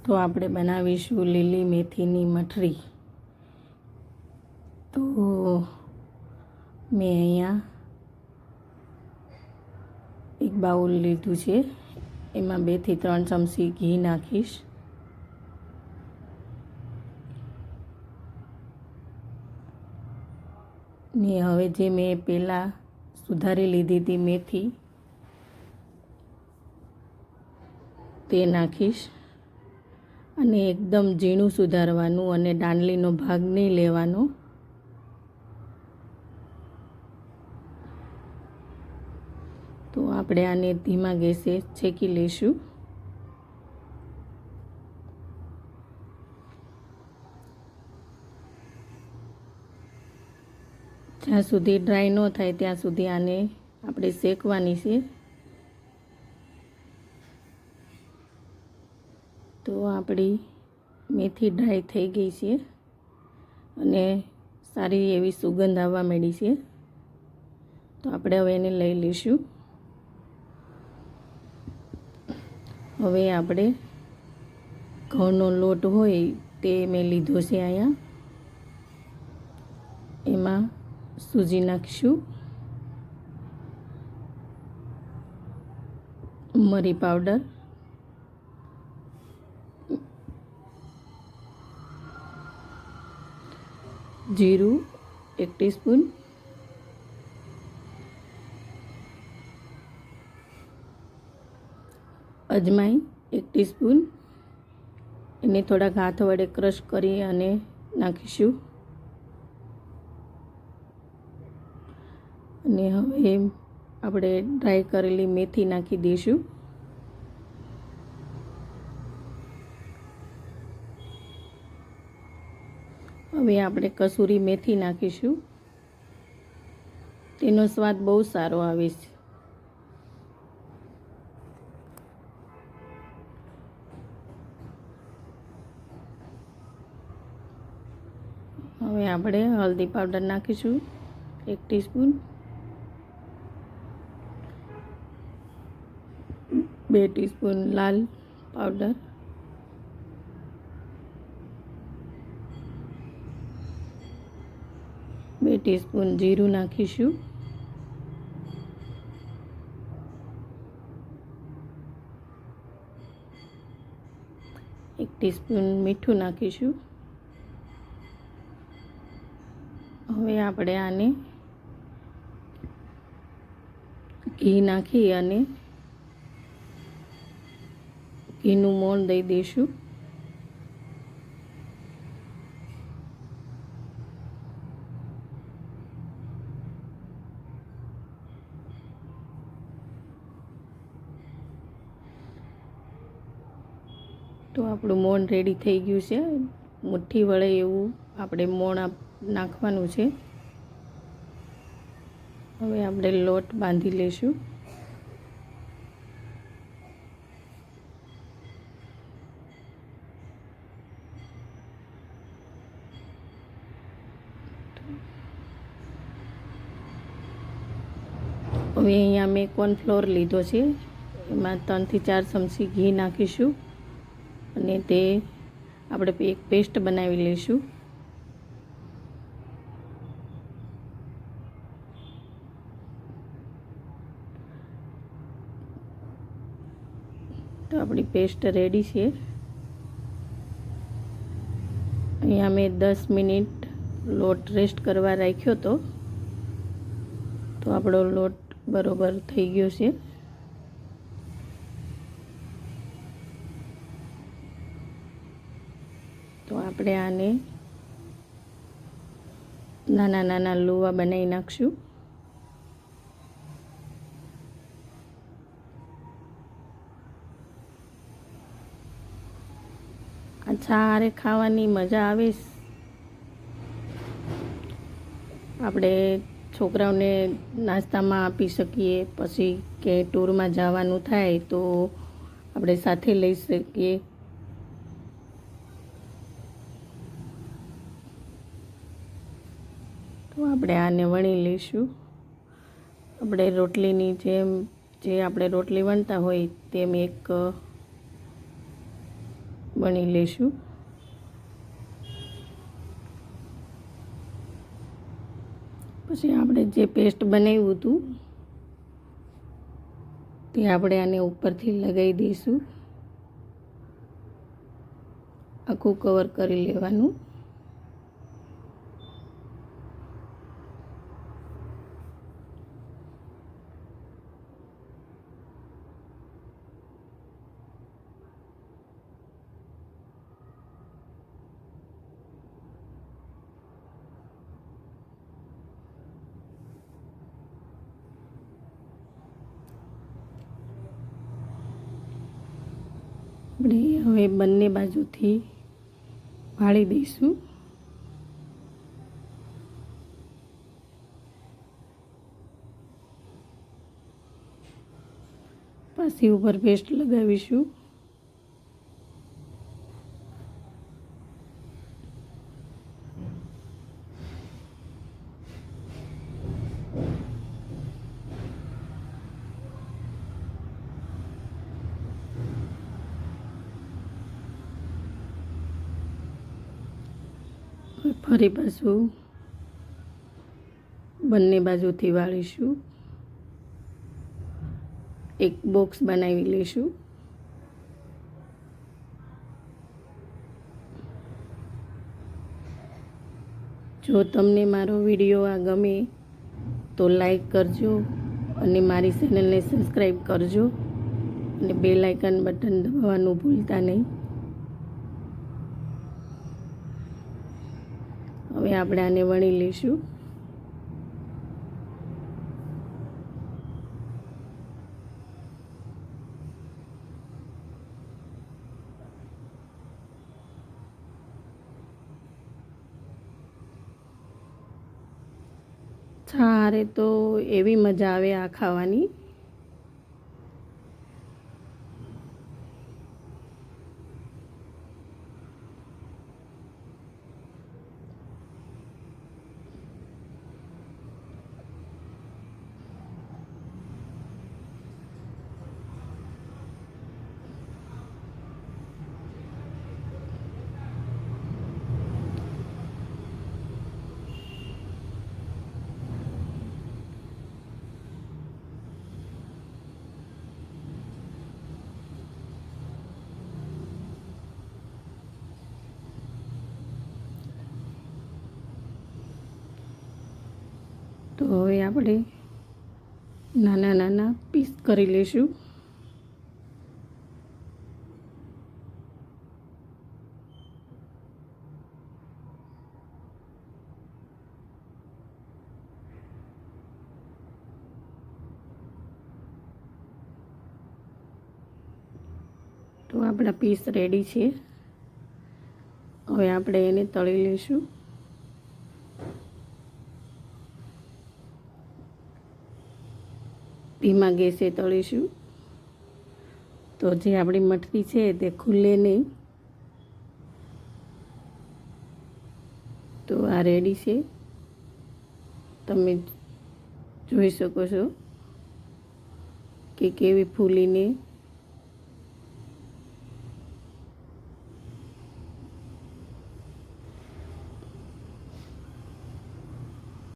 તો આપણે બનાવીશું લીલી મેથીની મઠરી। તો મેં અહીંયા એક બાઉલ લીધું છે, એમાં 2 થી 3 ચમચી ઘી નાખીશ। ને હવે જે મેં પહેલાં સુધારી લીધી હતી મેથી તે નાખીશ, અને એકદમ ઝીણું સુધારવાનું અને દાંડલીનો ભાગ નહીં લેવાનો। તો આપણે આને ધીમા ગેસે છેકી લઈશું। જ્યાં સુધી ડ્રાય ન થાય ત્યાં સુધી આને આપણે શેકવાની છે। તો આપણી મેથી ડ્રાય થઈ ગઈ છે અને સારી એવી સુગંધ આવવા માંડી છે। તો આપણે હવે એને લઈ લઈશું। હવે આપણે ઘઉંનો લોટ હોય તે મેં લીધો છે અહીંયા, એમાં સૂજી નાખીશું, મરી પાવડર, જીરું 1 ટીસ્પૂન, અજમાઈ 1 ટીસ્પૂન, એને થોડાક હાથ વડે ક્રશ કરી અને નાખીશું। અને હવે આપણે ડ્રાય કરેલી મેથી નાખી દઈશું। હવે આપણે કસૂરી મેથી નાખીશું, તેનો સ્વાદ બહુ સારો આવે છે। હવે આપણે હલ્દી પાવડર નાખીશું 1 ટીસ્પૂન, 2 ટીસ્પૂન લાલ પાવડર, 2 ટીસ્પૂન જીરું નાખીશું, 1 ટીસ્પૂન મીઠું નાખીશું। હવે આપણે આને ઘી નાખી અને ઘીનું મોણ દઈ દઈશું। તો આપણું મોણ રેડી થઈ ગયું છે, મુઠ્ઠી વળે એવું આપણે મોણ નાખવાનું છે। હવે આપણે લોટ બાંધી લઈશું। હવે અહીંયા મેં કોર્નફ્લોર લીધો છે, એમાં 3 થી 4 ચમચી ઘી નાખીશું અને તે આપણે એક પેસ્ટ બનાવી લઈશું। તો આપણી પેસ્ટ રેડી છે। અહીંયા મેં 10 મિનિટ લોટ રેસ્ટ કરવા રાખ્યો હતો, તો આપણો લોટ બરોબર થઈ ગયો છે। તો આપણે આને નાના નાના લુવા બનાવી નાખશું। આ ચા હારે ખાવાની મજા આવે। આપણે છોકરાઓને નાસ્તામાં આપી શકીએ, પછી કે ટૂરમાં જવાનું થાય તો આપણે સાથે લઈ શકીએ। તો આપણે આને વણી લઈશું। આપણે રોટલીની જેમ જે આપણે રોટલી વણતા હોય તેમ એક વણી લેશું. પછી આપણે જે પેસ્ટ બનાવ્યું હતું તે આપણે આને ઉપરથી લગાવી દઈશું. આખું કવર કરી લેવાનું. આપણે હવે બંને બાજુથી વાળી દઈશું. પાછી ઉપર પેસ્ટ લગાવીશું. ફરી પાછું બંને બાજુથી વાળીશું. એક બોક્સ બનાવી લઈશું. જો તમને મારો વિડીયો આ ગમે તો લાઈક કરજો અને મારી ચેનલને સબસ્ક્રાઈબ કરજો અને બેલ આઇકન બટન દબાવવાનું ભૂલતા નહીં. હવે આપણે આને વણી લઈશું. છારે તો એવી મજા આવે આ ખાવાની. તો હવે આપણે નાના નાના પીસ કરી લઈશું. તો આપણા પીસ રેડી છે. હવે આપણે એને તળી લઈશું. ધીમા ગેસે તળીશું તો જે આપણી મઠરી છે તે ખુલ્લે નહીં. તો આ રેડી છે. તમે જોઈ શકો છો કે કેવી ફૂલીને